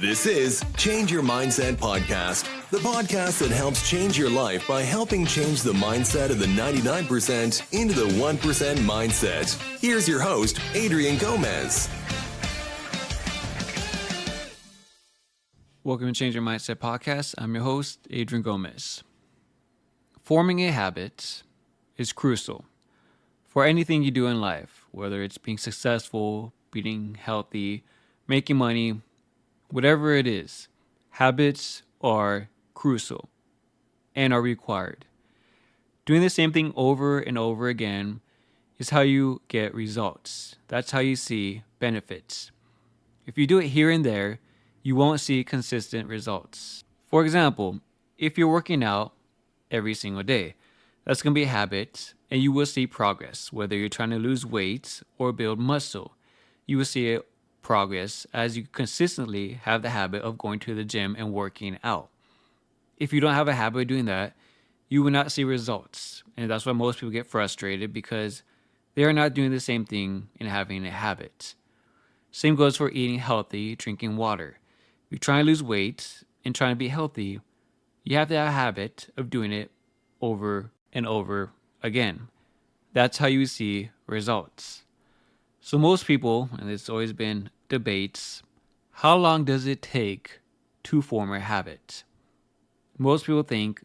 This is Change Your Mindset Podcast, the podcast that helps change your life by helping change the mindset of the 99% into the 1% mindset. Here's your host, Adrian Gomez. Welcome to Change Your Mindset Podcast. I'm your host, Adrian Gomez. Forming a habit is crucial for anything you do in life, whether it's being successful, being healthy, making money, whatever it is. Habits are crucial and are required. Doing the same thing over and over again is how you get results. That's how you see benefits. If you do it here and there, you won't see consistent results. For example, if you're working out every single day, that's going to be a habit and you will see progress. Whether you're trying to lose weight or build muscle, you will see progress as you consistently have the habit of going to the gym and working out. If you don't have a habit of doing that, you will not see results. And that's why most people get frustrated, because they are not doing the same thing and having a habit. Same goes for eating healthy, drinking water. If you're trying to lose weight and trying to be healthy, you have to have a habit of doing it over and over again. That's how you see results. So most people, and there's always been debates, how long does it take to form a habit? Most people think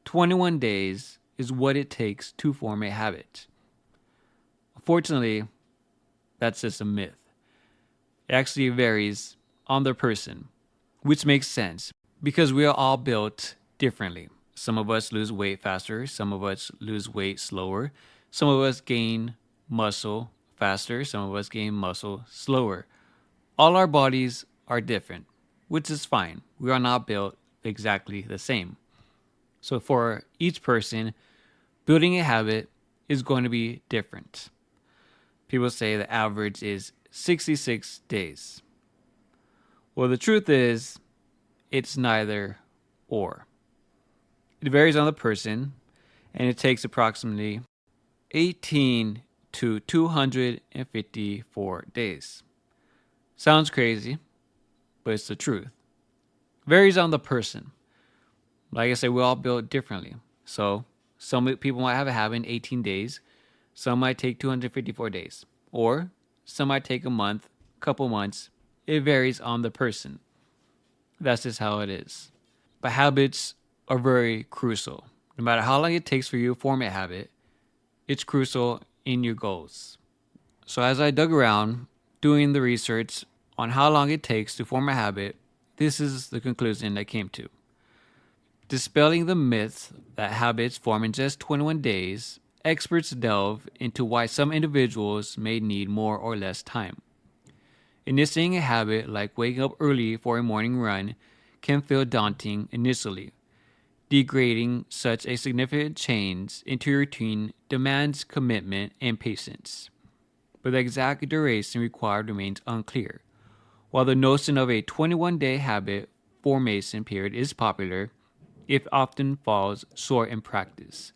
21 days is what it takes to form a habit. Unfortunately, that's just a myth. It actually varies on the person, which makes sense because we are all built differently. Some of us lose weight faster, some of us lose weight slower, some of us gain muscle faster, some of us gain muscle slower. All our bodies are different, which is fine. We are not built exactly the same. So for each person, building a habit is going to be different. People say the average is 66 days. Well, the truth is, it's neither or. It varies on the person, and it takes approximately 18 to 254 days. Sounds crazy, but it's the truth. Varies on the person. Like I said, we all build differently. So some people might have a habit in 18 days. Some might take 254 days. Or some might take a month, couple months. It varies on the person. That's just how it is. But habits are very crucial. No matter how long it takes for you to form a habit, it's crucial in your goals. So as I dug around doing the research on how long it takes to form a habit, this is the conclusion I came to. Dispelling the myth that habits form in just 21 days, experts delve into why some individuals may need more or less time. Initiating a habit like waking up early for a morning run can feel daunting initially. Degrading such a significant change into your routine demands commitment and patience, but the exact duration required remains unclear. While the notion of a 21-day habit formation period is popular, it often falls short in practice.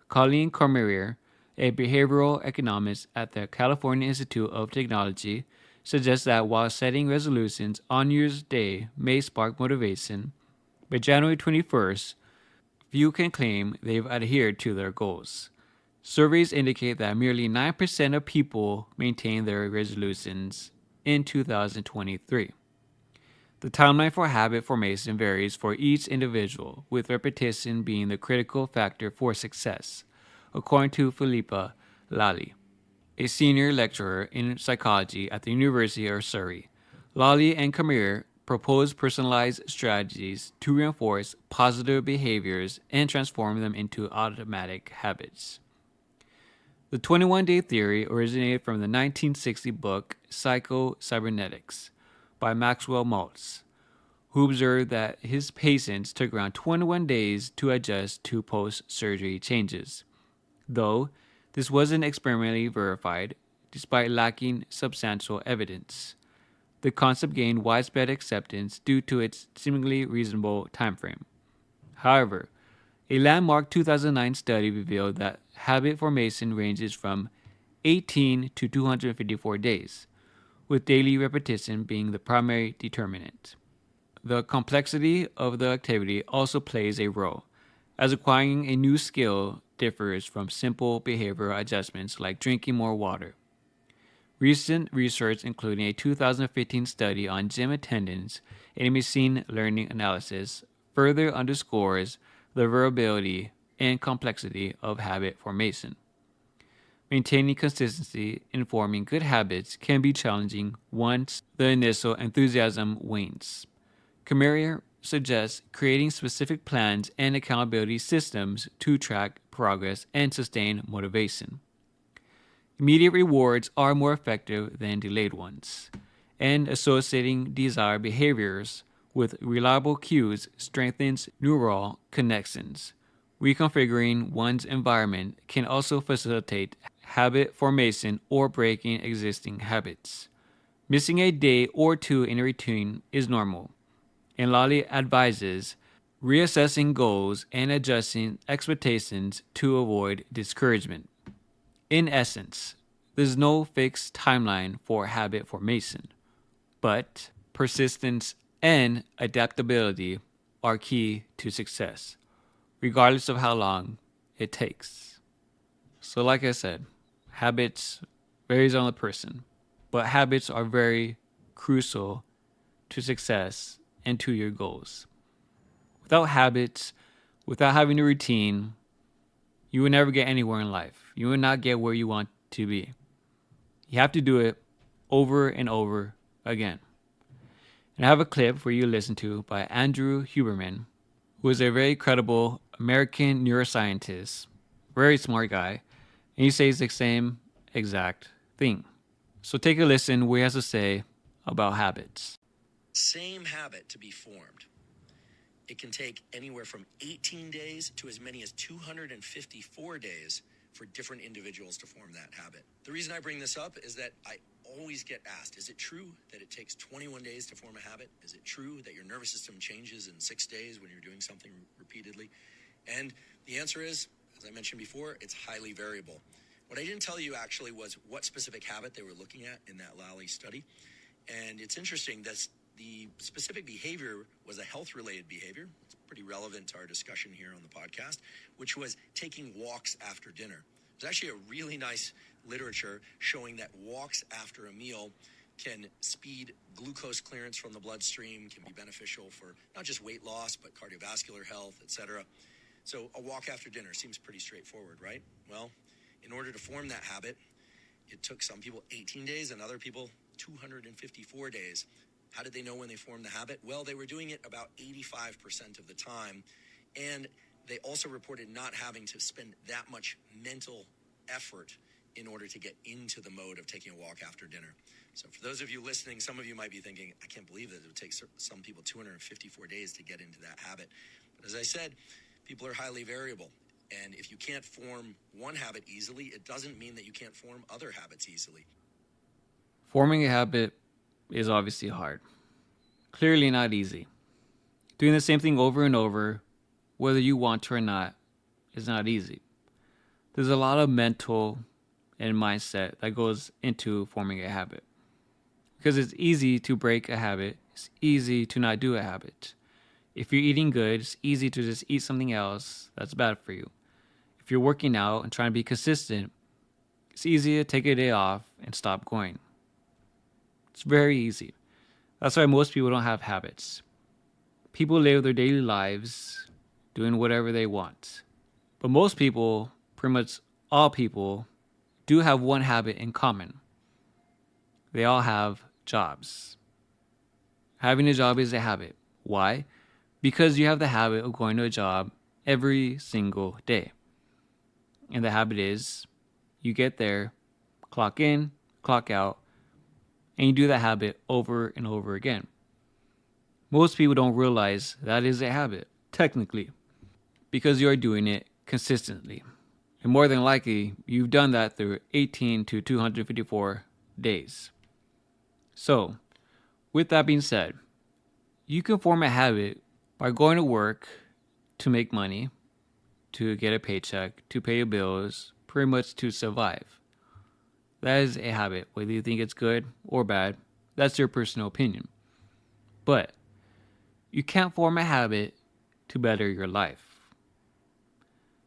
Colleen Cormier, a behavioral economist at the California Institute of Technology, suggests that while setting resolutions on New Year's Day may spark motivation, by January 21st, few can claim they've adhered to their goals. Surveys indicate that merely 9% of people maintain their resolutions in 2023. The timeline for habit formation varies for each individual, with repetition being the critical factor for success, according to Philippa Lally, a senior lecturer in psychology at the University of Surrey. Lally and Kamir propose personalized strategies to reinforce positive behaviors and transform them into automatic habits. The 21-day theory originated from the 1960 book Psycho-Cybernetics by Maxwell Maltz, who observed that his patients took around 21 days to adjust to post-surgery changes. Though this wasn't experimentally verified, despite lacking substantial evidence, the concept gained widespread acceptance due to its seemingly reasonable timeframe. However, a landmark 2009 study revealed that habit formation ranges from 18 to 254 days, with daily repetition being the primary determinant. The complexity of the activity also plays a role, as acquiring a new skill differs from simple behavioral adjustments like drinking more water. Recent research, including a 2015 study on gym attendance and a machine learning analysis, further underscores the variability and complexity of habit formation. Maintaining consistency in forming good habits can be challenging once the initial enthusiasm wanes. Camerier suggests creating specific plans and accountability systems to track progress and sustain motivation. Immediate rewards are more effective than delayed ones, and associating desired behaviors with reliable cues strengthens neural connections. Reconfiguring one's environment can also facilitate habit formation or breaking existing habits. Missing a day or two in a routine is normal, and Lally advises reassessing goals and adjusting expectations to avoid discouragement. In essence, there's no fixed timeline for habit formation, but persistence and adaptability are key to success, regardless of how long it takes. So like I said, habits varies on the person, but habits are very crucial to success and to your goals. Without habits, without having a routine, you will never get anywhere in life. You will not get where you want to be. You have to do it over and over again. And I have a clip for you to listen to by Andrew Huberman, who is a very credible American neuroscientist, very smart guy, and he says the same exact thing. So take a listen what he has to say about habits. Same habit to be formed. It can take anywhere from 18 days to as many as 254 days for different individuals to form that habit. The reason I bring this up is that I always get asked, is it true that it takes 21 days to form a habit? Is it true that your nervous system changes in 6 days when you're doing something repeatedly? And the answer is, as I mentioned before, it's highly variable. What I didn't tell you actually was what specific habit they were looking at in that Lally study. And it's interesting that the specific behavior was a health-related behavior. It's pretty relevant to our discussion here on the podcast, which was taking walks after dinner. There's actually a really nice literature showing that walks after a meal can speed glucose clearance from the bloodstream, can be beneficial for not just weight loss, but cardiovascular health, etc. So a walk after dinner seems pretty straightforward, right? Well, in order to form that habit, it took some people 18 days and other people 254 days. How did they know when they formed the habit? Well, they were doing it about 85% of the time, and they also reported not having to spend that much mental effort in order to get into the mode of taking a walk after dinner. So for those of you listening, some of you might be thinking, I can't believe that it would take some people 254 days to get into that habit. But as I said, people are highly variable. And if you can't form one habit easily, it doesn't mean that you can't form other habits easily. Forming a habit is obviously hard. Clearly not easy. Doing the same thing over and over, whether you want to or not, is not easy. There's a lot of mental and mindset that goes into forming a habit. Because it's easy to break a habit, it's easy to not do a habit. If you're eating good, it's easy to just eat something else that's bad for you. If you're working out and trying to be consistent, it's easy to take a day off and stop going. It's very easy. That's why most people don't have habits. People live their daily lives doing whatever they want. But most people, pretty much all people, do have one habit in common. They all have jobs. Having a job is a habit. Why? Because you have the habit of going to a job every single day. And the habit is you get there, clock in, clock out, and you do that habit over and over again. Most people don't realize that is a habit, technically, because you're doing it consistently. And more than likely, you've done that through 18 to 254 days. So, with that being said, you can form a habit by going to work to make money, to get a paycheck, to pay your bills, pretty much to survive. That is a habit. Whether you think it's good or bad, that's your personal opinion. But You can't form a habit to better your life,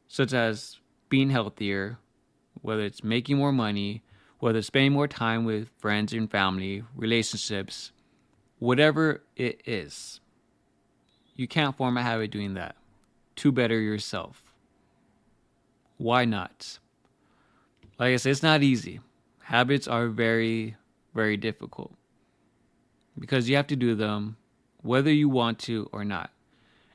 such as being healthier, whether it's making more money, whether it's spending more time with friends and family, relationships, whatever it is. You can't form a habit doing that to better yourself. Why not? Like I said, it's not easy. Habits are very, very difficult because you have to do them whether you want to or not.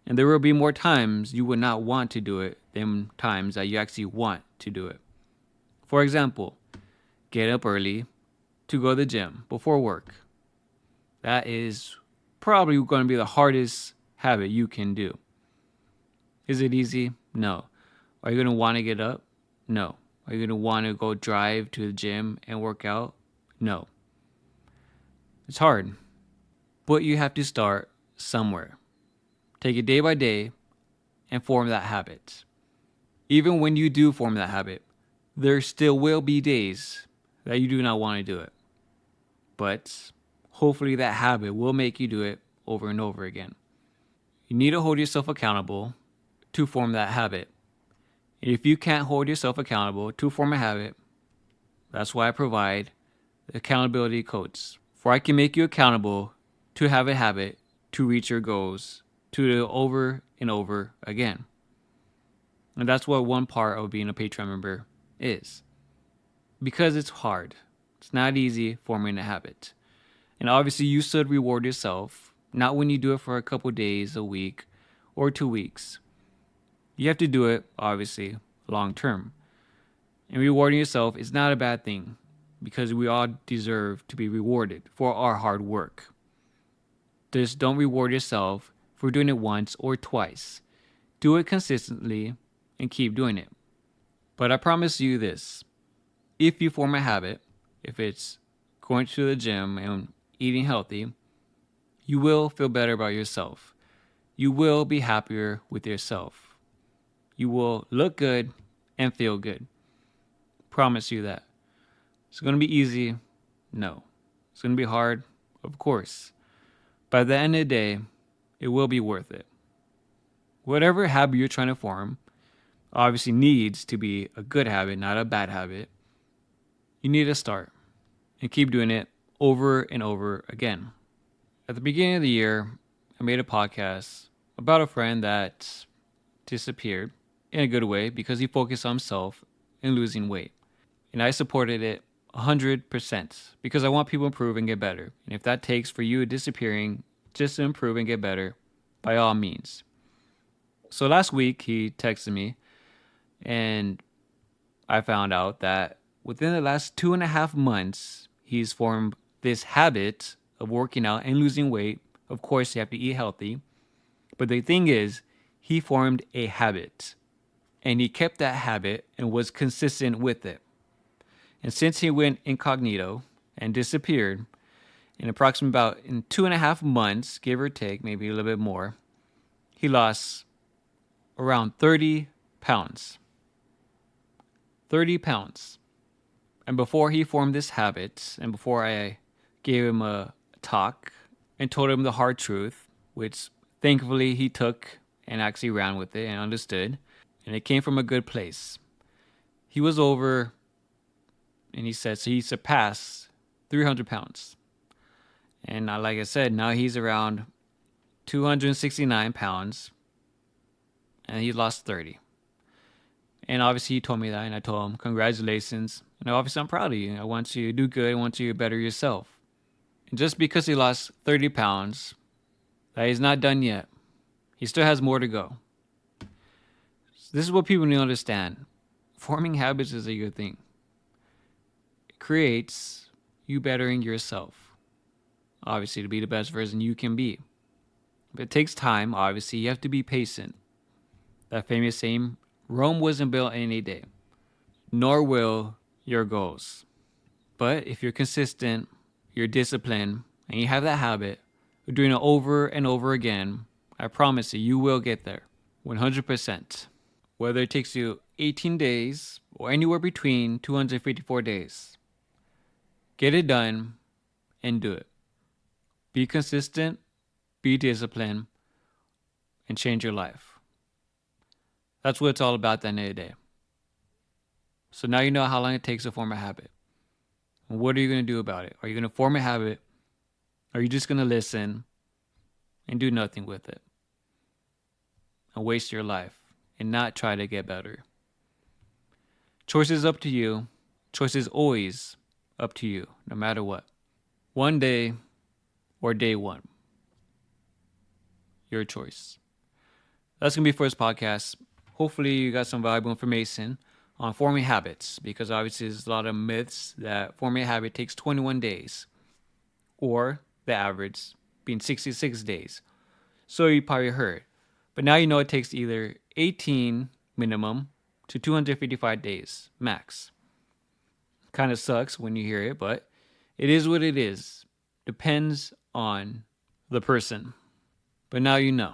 And there will be more times you would not want to do it than times that you actually want to do it. For example, get up early to go to the gym before work. That is probably going to be the hardest habit you can do. Is it easy? No. Are you going to want to get up? No. Are you going to want to go drive to the gym and work out? No. It's hard. But you have to start somewhere. Take it day by day and form that habit. Even when you do form that habit, there still will be days that you do not want to do it. But hopefully that habit will make you do it over and over again. You need to hold yourself accountable to form that habit. And if you can't hold yourself accountable to form a habit, that's why I provide the accountability codes. For I can make you accountable to have a habit to reach your goals to do over and over again. And that's what one part of being a Patron member is. Because it's hard. It's not easy forming a habit. And obviously you should reward yourself, not when you do it for a couple days, a week, or 2 weeks. You have to do it, obviously, long term. And rewarding yourself is not a bad thing because we all deserve to be rewarded for our hard work. Just don't reward yourself for doing it once or twice. Do it consistently and keep doing it. But I promise you this, if you form a habit, if it's going to the gym and eating healthy, you will feel better about yourself. You will be happier with yourself. You will look good and feel good. Promise you that. It's going to be easy? No. It's going to be hard? Of course. By the end of the day, it will be worth it. Whatever habit you're trying to form obviously needs to be a good habit, not a bad habit. You need to start and keep doing it over and over again. At the beginning of the year, I made a podcast about a friend that disappeared in a good way because he focused on himself and losing weight. And I supported it 100% because I want people to improve and get better. And if that takes for you disappearing just to improve and get better, by all means. So last week he texted me and I found out that within the last 2.5 months, he's formed this habit of working out and losing weight. Of course, you have to eat healthy. But the thing is, he formed a habit. And he kept that habit and was consistent with it. And since he went incognito and disappeared, in approximately about in 2.5 months, give or take, maybe a little bit more, he lost around 30 pounds. 30 pounds. And before he formed this habit, and before I gave him a talk and told him the hard truth, which thankfully he took and actually ran with it and understood, and it came from a good place. He was over, and he said, so he surpassed 300 pounds. And like I said, now he's around 269 pounds, and he lost 30. And obviously he told me that, and I told him, congratulations. And obviously I'm proud of you. I want you to do good. I want you to better yourself. And just because he lost 30 pounds, that he's not done yet. He still has more to go. So this is what people need to understand. Forming habits is a good thing. It creates you bettering yourself. Obviously, to be the best version you can be. But it takes time, obviously. You have to be patient. That famous saying, Rome wasn't built in a day, nor will your goals. But if you're consistent, you're disciplined, and you have that habit of doing it over and over again, I promise you, you will get there. 100%. Whether it takes you 18 days or anywhere between 254 days. Get it done and do it. Be consistent, be disciplined, and change your life. That's what it's all about at the end of the day. So now you know how long it takes to form a habit. And what are you going to do about it? Are you going to form a habit? Or are you just going to listen and do nothing with it? And waste your life and not try to get better? Choice is up to you. Choice is always up to you, no matter what. One day or day one. Your choice. That's going to be for this podcast. Hopefully you got some valuable information on forming habits, because obviously there's a lot of myths that forming a habit takes 21 days, or the average being 66 days. So you probably heard. But now you know it takes either 18 minimum to 255 days max. Kind of sucks when you hear it, but it is what it is. Depends on the person. But now you know.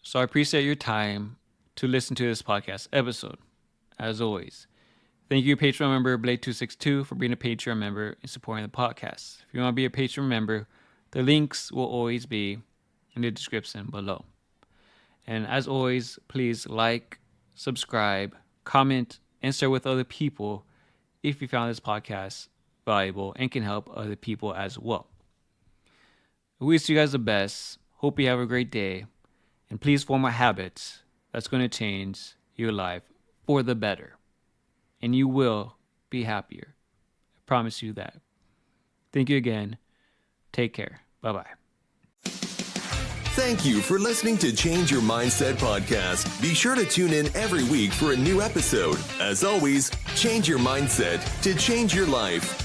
So I appreciate your time to listen to this podcast episode. As always, thank you, Patron member Blade262, for being a Patreon member and supporting the podcast. If you want to be a Patreon member, the links will always be in the description below. And as always, please like, subscribe, comment, and share with other people if you found this podcast valuable and can help other people as well. I wish you guys the best. Hope you have a great day. And please form a habit that's going to change your life for the better. And you will be happier. I promise you that. Thank you again. Take care. Bye-bye. Thank you for listening to Change Your Mindset podcast. Be sure to tune in every week for a new episode. As always, change your mindset to change your life.